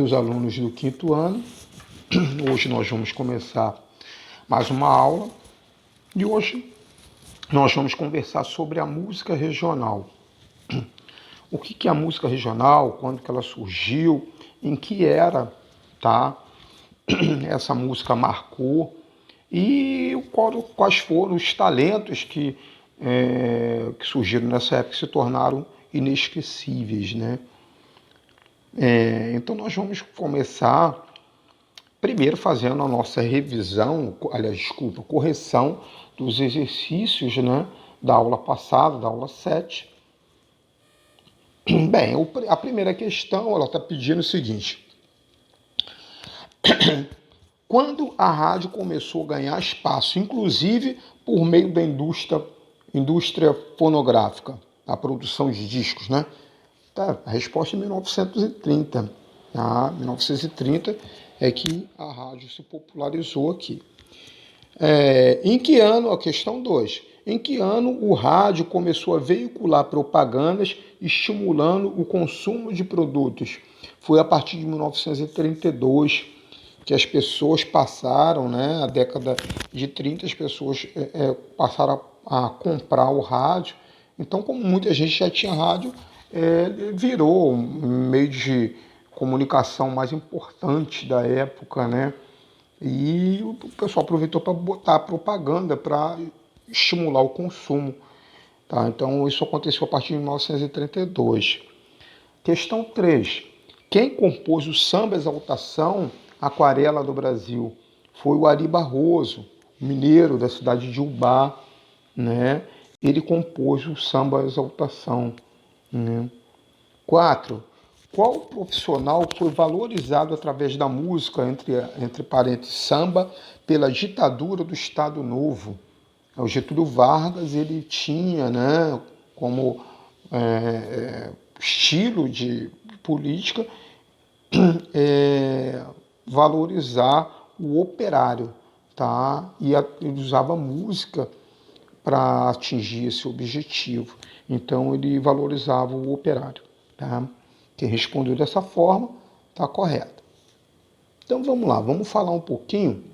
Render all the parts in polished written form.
meus alunos do quinto ano. Hoje nós vamos começar mais uma aula e hoje nós vamos conversar sobre a música regional. O que é a música regional, quando que ela surgiu, em que era, tá? Essa música marcou e quais foram os talentos que surgiram nessa época e se tornaram inesquecíveis, né? Então nós vamos começar primeiro fazendo a nossa revisão, correção dos exercícios, né, da aula passada, da aula 7. Bem, a primeira questão, ela está pedindo o seguinte: quando a rádio começou a ganhar espaço, inclusive por meio da indústria fonográfica, a produção de discos, né? Tá, a resposta é 1930. 1930 é que a rádio se popularizou aqui. Em que ano, a questão 2, em que ano o rádio começou a veicular propagandas estimulando o consumo de produtos? Foi a partir de 1932 que as pessoas passaram, né, a década de 30, as pessoas passaram a comprar o rádio. Então, como muita gente já tinha rádio, virou um meio de comunicação mais importante da época, né? E o pessoal aproveitou para botar propaganda para estimular o consumo. Tá? Então, isso aconteceu a partir de 1932. Questão 3. Quem compôs o samba exaltação Aquarela do Brasil? Foi o Ari Barroso, mineiro da cidade de Ubá, né? Ele compôs o samba exaltação. 4. Qual profissional foi valorizado através da música, entre parênteses, samba, pela ditadura do Estado Novo? O Getúlio Vargas, ele tinha, né, como estilo de política valorizar o operário, tá? E ele usava música para atingir esse objetivo. Então, ele valorizava o operário. Tá? Quem respondeu dessa forma está correto. Então, vamos lá. Vamos falar um pouquinho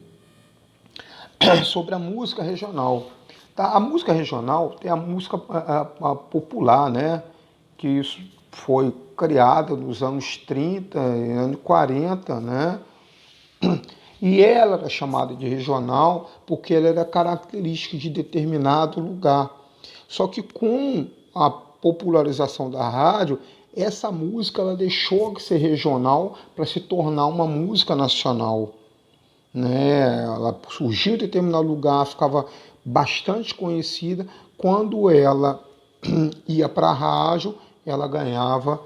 sobre a música regional. Tá? A música regional é a música popular, né? Que isso foi criada nos anos 30 e anos 40, né? E ela era chamada de regional porque ela era característica de determinado lugar. Só que com a popularização da rádio, essa música ela deixou de ser regional para se tornar uma música nacional. Né? Ela surgiu em determinado lugar, ficava bastante conhecida. Quando ela ia para a rádio, ela ganhava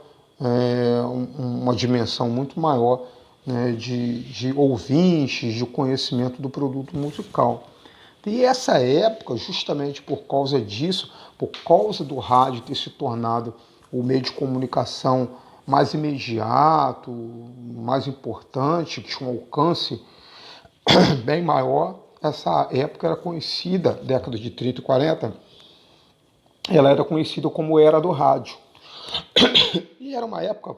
uma dimensão muito maior, né, de ouvintes, de conhecimento do produto musical. E essa época, justamente por causa disso, por causa do rádio ter se tornado o meio de comunicação mais imediato, mais importante, que tinha um alcance bem maior, essa época era conhecida, década de 30 e 40, ela era conhecida como Era do Rádio. E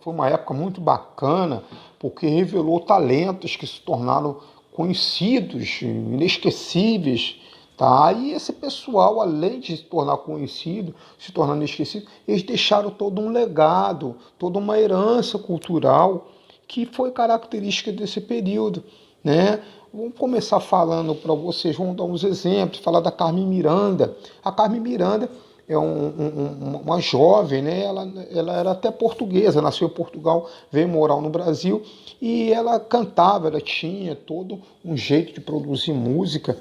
foi uma época muito bacana, porque revelou talentos que se tornaram conhecidos, inesquecíveis, tá? E esse pessoal, além de se tornar conhecido, se tornar inesquecível, eles deixaram todo um legado, toda uma herança cultural que foi característica desse período, né? Vamos começar falando para vocês, vamos dar uns exemplos, falar da Carmen Miranda. A Carmen Miranda é uma jovem, né? Ela era até portuguesa, nasceu em Portugal, veio morar no Brasil e ela cantava, ela tinha todo um jeito de produzir música.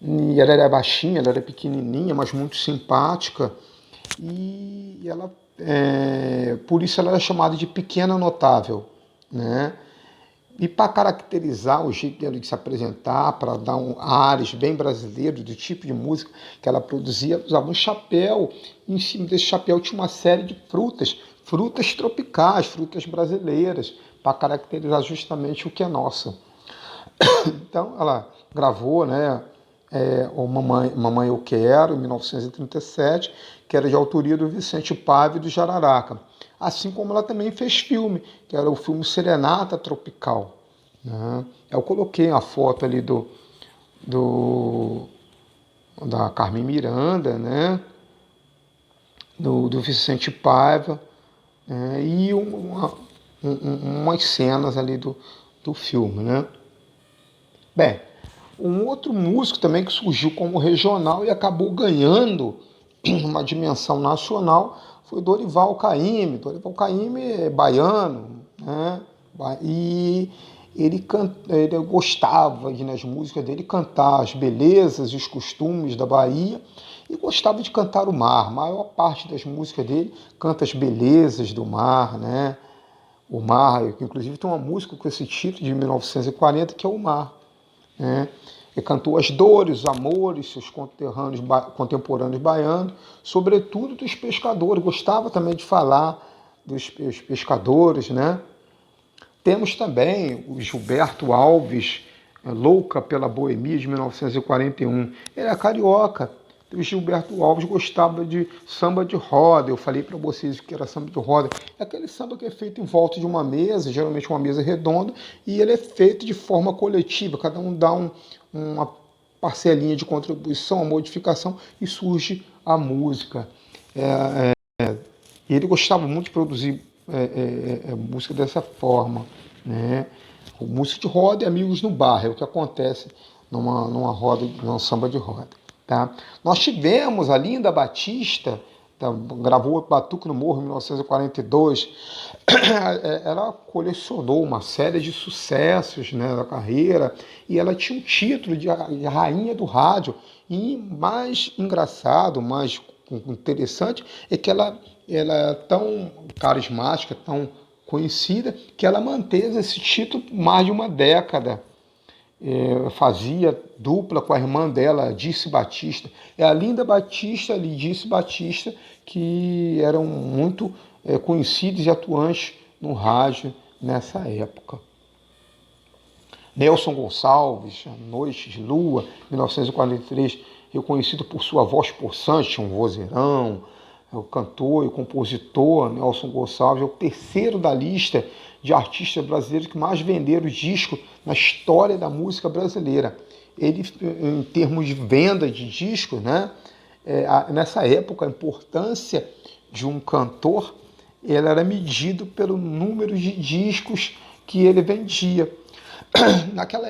E ela era baixinha, ela era pequenininha, mas muito simpática. E ela, por isso ela era chamada de Pequena Notável, né? E para caracterizar o jeito dela de se apresentar, para dar ares bem brasileiros do tipo de música que ela produzia, usava um chapéu. E em cima desse chapéu tinha uma série de frutas tropicais, frutas brasileiras, para caracterizar justamente o que é nosso. Então, ela gravou, né, o Mamãe Eu Quero, em 1937, que era de autoria do Vicente Pávio do Jararaca. assim como ela também fez filme, que era o filme Serenata Tropical, né? Eu coloquei a foto ali do da Carmen Miranda, né? Do Vicente Paiva, né? E umas cenas ali do filme, né? Bem, um outro músico também que surgiu como regional e acabou ganhando uma dimensão nacional foi Dorival Caymmi. Dorival Caymmi é baiano, né? E ele gostava de, nas músicas dele, cantar as belezas e os costumes da Bahia e gostava de cantar o mar. A maior parte das músicas dele canta as belezas do mar, né? O mar, inclusive tem uma música com esse título de 1940 que é O Mar, né? Ele cantou as dores, os amores, seus contemporâneos baianos, sobretudo dos pescadores. Gostava também de falar dos pescadores, né? Temos também o Gilberto Alves, Louca pela Boemia, de 1941. Ele é carioca. O Gilberto Alves gostava de samba de roda. Eu falei para vocês que era samba de roda. É aquele samba que é feito em volta de uma mesa, geralmente uma mesa redonda, e ele é feito de forma coletiva. Cada um dá uma parcelinha de contribuição, uma modificação, e surge a música. E ele gostava muito de produzir música dessa forma, né? O música de roda e amigos no bar, é o que acontece numa roda, numa samba de roda. Tá? Nós tivemos a Linda Batista, gravou Batuque no Morro em 1942. Ela colecionou uma série de sucessos, né, da carreira, e ela tinha o título de Rainha do Rádio. E mais engraçado, mais interessante, é que ela é tão carismática, tão conhecida, que ela manteve esse título por mais de uma década. Fazia dupla com a irmã dela, Dirce Batista. É a Linda Batista e Dirce Batista, que eram muito conhecidos e atuantes no rádio nessa época. Nelson Gonçalves, Noites de Lua, 1943, reconhecido por sua voz possante, um vozeirão. O cantor e o compositor Nelson Gonçalves é o terceiro da lista de artistas brasileiros que mais venderam disco na história da música brasileira. Ele, em termos de venda de discos, né, nessa época, a importância de um cantor era medido pelo número de discos que ele vendia.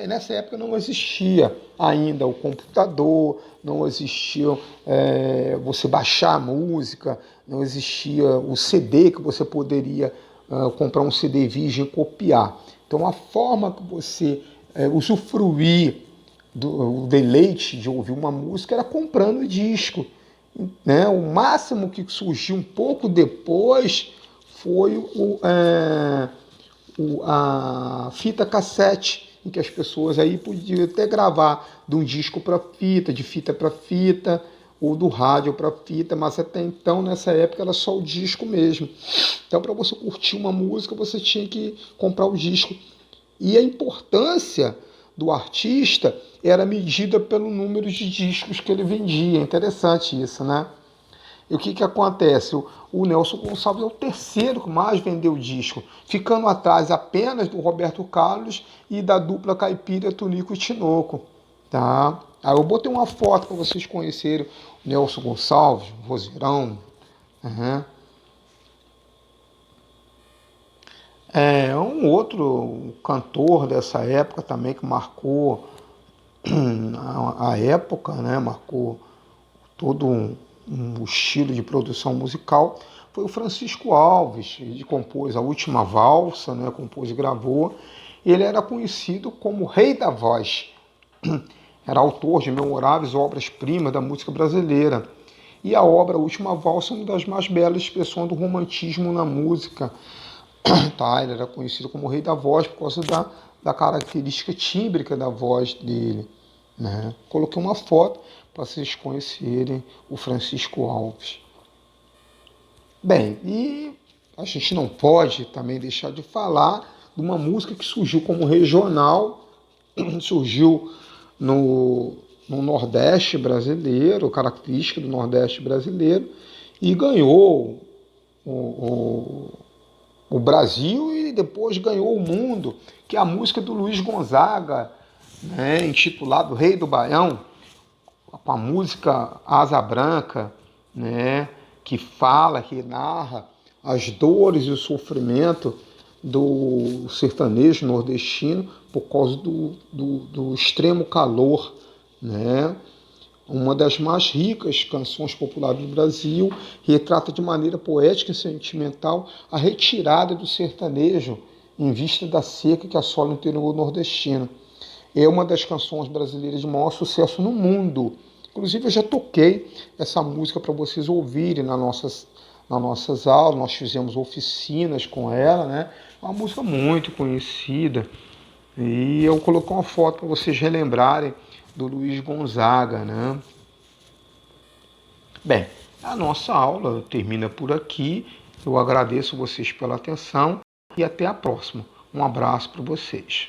Nessa época não existia ainda o computador, não existia você baixar a música, não existia o CD que você poderia comprar um CD virgem e copiar. Então a forma que você usufruir do deleite de ouvir uma música era comprando disco, né? O máximo que surgiu um pouco depois foi a fita cassete, em que as pessoas aí podiam até gravar de um disco para fita, de fita para fita, ou do rádio para fita, mas até então, nessa época, era só o disco mesmo. Então, para você curtir uma música, você tinha que comprar o disco. E a importância do artista era medida pelo número de discos que ele vendia. Interessante isso, né? E o que acontece? O Nelson Gonçalves é o terceiro que mais vendeu disco, ficando atrás apenas do Roberto Carlos e da dupla caipira Tonico e Tinoco. Tá? Aí eu botei uma foto para vocês conhecerem o Nelson Gonçalves, o vozeirão. Uhum. Um outro cantor dessa época também que marcou a época, né? Marcou todo um estilo de produção musical, foi o Francisco Alves. Ele compôs A Última Valsa, né? Compôs e gravou. Ele era conhecido como Rei da Voz. Era autor de memoráveis obras-primas da música brasileira. E a obra A Última Valsa é uma das mais belas expressões do romantismo na música. Tá? Ele era conhecido como Rei da Voz por causa da característica tímbrica da voz dele. Né? Coloquei uma foto para vocês conhecerem o Francisco Alves. Bem, e a gente não pode também deixar de falar de uma música que surgiu como regional, surgiu no Nordeste brasileiro, característica do Nordeste brasileiro, e ganhou o, o Brasil e depois ganhou o mundo, que é a música do Luiz Gonzaga, né, intitulado Rei do Baião, com a música Asa Branca, né, que fala, que narra as dores e o sofrimento do sertanejo nordestino por causa do extremo calor, né? Uma das mais ricas canções populares do Brasil, retrata de maneira poética e sentimental a retirada do sertanejo em vista da seca que assola o interior nordestino. É uma das canções brasileiras de maior sucesso no mundo. Inclusive, eu já toquei essa música para vocês ouvirem nas nossas aulas, nós fizemos oficinas com ela, né? É uma música muito conhecida. E eu coloquei uma foto para vocês relembrarem do Luiz Gonzaga, né? Bem, a nossa aula termina por aqui. Eu agradeço vocês pela atenção e até a próxima. Um abraço para vocês.